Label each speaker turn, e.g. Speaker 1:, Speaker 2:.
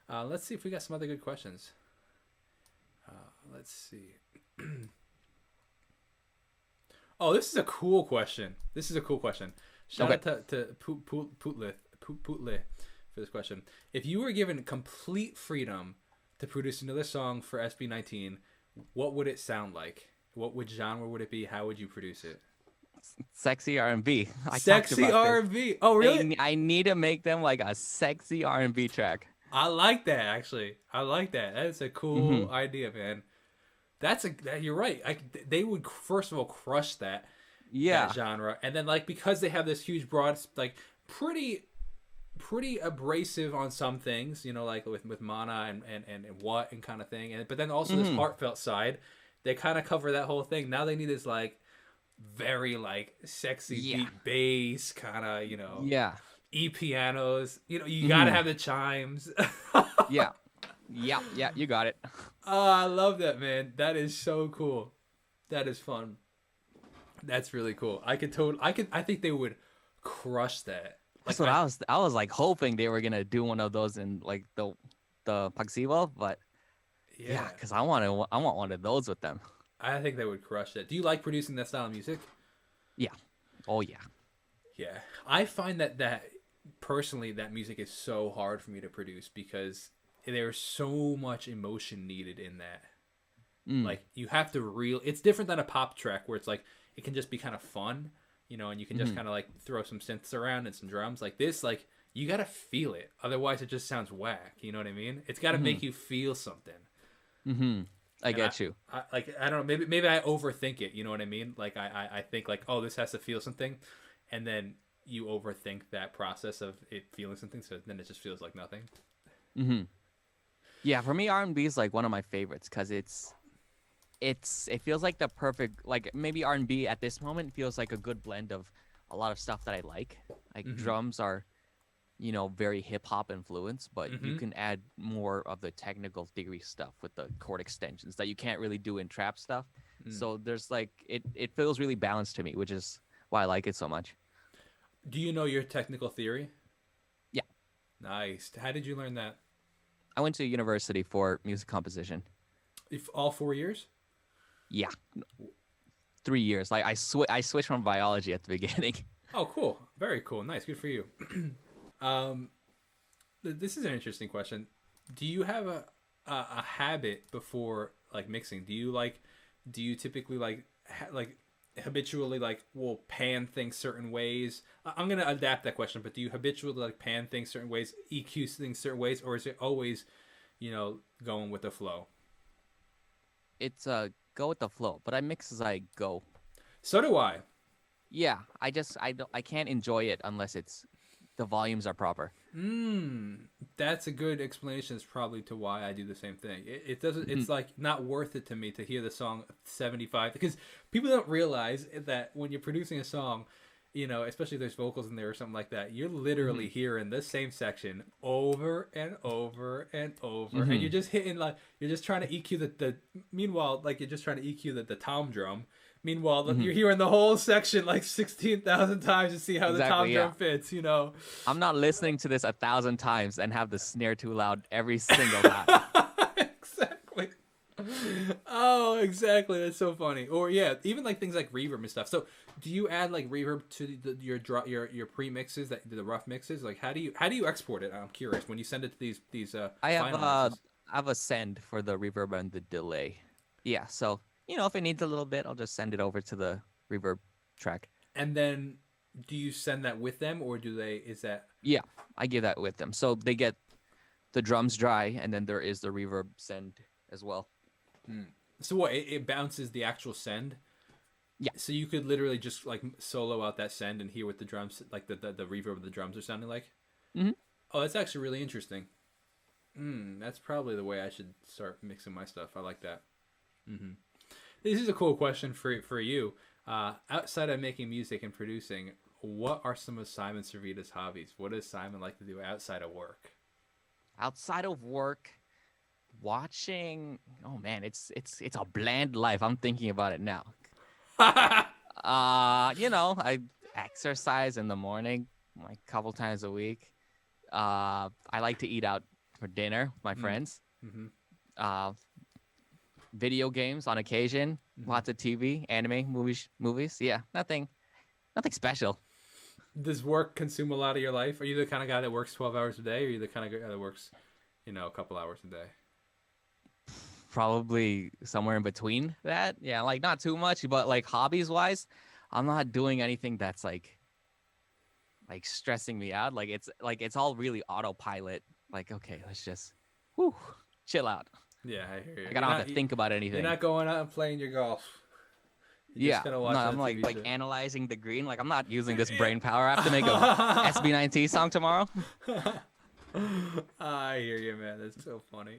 Speaker 1: Let's see if we got some other good questions. Let's see. Oh, this is a cool question. Shout
Speaker 2: Okay.
Speaker 1: out to Pootle for this question. If you were given complete freedom to produce another song for SB19, what would it sound like? What would genre would it be? How would you produce it?
Speaker 2: Sexy R&B. I talked
Speaker 1: Sexy
Speaker 2: about this.
Speaker 1: R&B. Oh, really?
Speaker 2: I need to make them like a sexy R&B track.
Speaker 1: I like that actually. I like that. That is a
Speaker 2: Mm-hmm.
Speaker 1: cool idea, man. You're right. They would first of all crush that
Speaker 2: Yeah.
Speaker 1: genre, and then like because they have this huge broad like pretty abrasive on some things, like with Mana and what and kind of thing, and but then also this
Speaker 2: Mm-hmm.
Speaker 1: heartfelt side. They kind of cover that whole thing. Now they need this like very like sexy
Speaker 2: Yeah.
Speaker 1: deep bass kind of
Speaker 2: Yeah.
Speaker 1: e pianos. You got to
Speaker 2: Mm-hmm.
Speaker 1: have the chimes.
Speaker 2: Yeah. Yeah. Yeah. You got it.
Speaker 1: Oh, I love that, man. That is so cool. That is fun. That's really cool. I think they would crush that.
Speaker 2: That's
Speaker 1: Like
Speaker 2: what I was like hoping they were gonna do one of those in like the Paxivo, but yeah,
Speaker 1: yeah,
Speaker 2: because I want one of those with them.
Speaker 1: I think they would crush that. Do you like producing that style of music?
Speaker 2: Yeah. Oh yeah.
Speaker 1: Yeah. I find that personally that music is so hard for me to produce because there's so much emotion needed in that.
Speaker 2: Mm.
Speaker 1: Like you have to it's different than a pop track where it's like it can just be kind of fun, and you can just
Speaker 2: Mm-hmm.
Speaker 1: kind of like throw some synths around and some drums. Like this, like you got to feel it. Otherwise it just sounds whack, you know what I mean? It's got to
Speaker 2: Mm-hmm.
Speaker 1: make you feel something.
Speaker 2: Mm-hmm. I
Speaker 1: And
Speaker 2: get you.
Speaker 1: I don't know, maybe I overthink it, you know what I mean? Like I think like, oh, this has to feel something, and then you overthink that process of it feeling something, so then it just feels like nothing.
Speaker 2: Mm-hmm. Yeah, for me, R&B is like one of my favorites because it feels like the perfect like maybe R&B at this moment feels like a good blend of a lot of stuff that I like. Like
Speaker 1: Mm-hmm.
Speaker 2: drums are very hip hop influenced, but you
Speaker 1: Mm-hmm.
Speaker 2: can add more of the technical theory stuff with the chord extensions that you can't really do in trap stuff.
Speaker 1: Mm.
Speaker 2: So there's like it feels really balanced to me, which is why I like it so much.
Speaker 1: Do you know your technical theory?
Speaker 2: Yeah,
Speaker 1: Nice. How did you learn that?
Speaker 2: I went to university for music composition.
Speaker 1: If all 4 years?
Speaker 2: Yeah, 3 years. Like I switched from biology at the beginning.
Speaker 1: Oh, cool. Very cool. Nice. Good for you. um, this is an interesting question. Do you have a habit before like mixing? Do you typically like habitually like will pan things certain ways? I'm gonna adapt that question, but do you habitually like pan things certain ways, EQ things certain ways, or is it always, going with the flow?
Speaker 2: It's go with the flow, but I mix as I go.
Speaker 1: So do I.
Speaker 2: Yeah, I can't enjoy it unless it's the volumes are proper.
Speaker 1: That's a good explanation. It's probably to why I do the same thing. It doesn't.
Speaker 2: Mhm.
Speaker 1: It's like not worth it to me to hear the song 75 because people don't realize that when you're producing a song, especially if there's vocals in there or something like that, you're literally
Speaker 2: Mhm.
Speaker 1: hearing the same section over and over and over, and you're
Speaker 2: Mhm.
Speaker 1: just hitting like you're just trying to EQ the. Meanwhile, like you're just trying to EQ the tom drum. Meanwhile,
Speaker 2: Mhm.
Speaker 1: you're hearing the whole section like 16,000 times to see how the tom
Speaker 2: Exactly. Yeah.
Speaker 1: drum fits.
Speaker 2: I'm not listening to this 1,000 times and have the snare too loud every single time.
Speaker 1: Exactly. Oh, exactly. That's so funny. Or yeah, even like things like reverb and stuff. So, do you add like reverb to your pre mixes, the rough mixes? Like, how do you export it? I'm curious. When you send it to these
Speaker 2: I have
Speaker 1: final mixes.
Speaker 2: I have a send for the reverb and the delay. Yeah, so if it needs a little bit, I'll just send it over to the reverb track.
Speaker 1: And then, do you send that with them, or do they? Is that
Speaker 2: Yeah, I give that with them. So they get the drums dry, and then there is the reverb send as well.
Speaker 1: so? What it bounces the actual send.
Speaker 2: Yeah.
Speaker 1: So you could literally just like solo out that send and hear what the drums, like the reverb of the drums are sounding like.
Speaker 2: Hmm.
Speaker 1: Oh, that's actually really interesting. That's probably the way I should start mixing my stuff. I like that. This is a cool question for you. Outside of making music and producing, what are some of Simon Servida's hobbies? What does Simon like to do outside of work?
Speaker 2: Outside of work, watching. Oh man, it's a bland life. I'm thinking about it now. I exercise in the morning, like a couple times a week. I like to eat out for dinner with my friends.
Speaker 1: Mm-hmm.
Speaker 2: Video games on occasion. Lots of TV, anime, movies. Yeah, nothing special.
Speaker 1: Does work consume a lot of your life? Are you the kind of guy that works 12 hours a day, or are you the kind of guy that works, a couple hours a day?
Speaker 2: Probably somewhere in between that. Yeah, like not too much, but like hobbies wise, I'm not doing anything that's like stressing me out. Like it's all really autopilot. Like, okay, let's just chill out.
Speaker 1: Yeah, I hear you.
Speaker 2: Like I don't have to think about anything.
Speaker 1: You're not going out and playing your golf. You're just gonna watch
Speaker 2: I'm
Speaker 1: TV
Speaker 2: like
Speaker 1: show.
Speaker 2: analyzing the green. Like I'm not using this brain power. I have to make a SB19's song tomorrow.
Speaker 1: I hear you, man. That's so funny.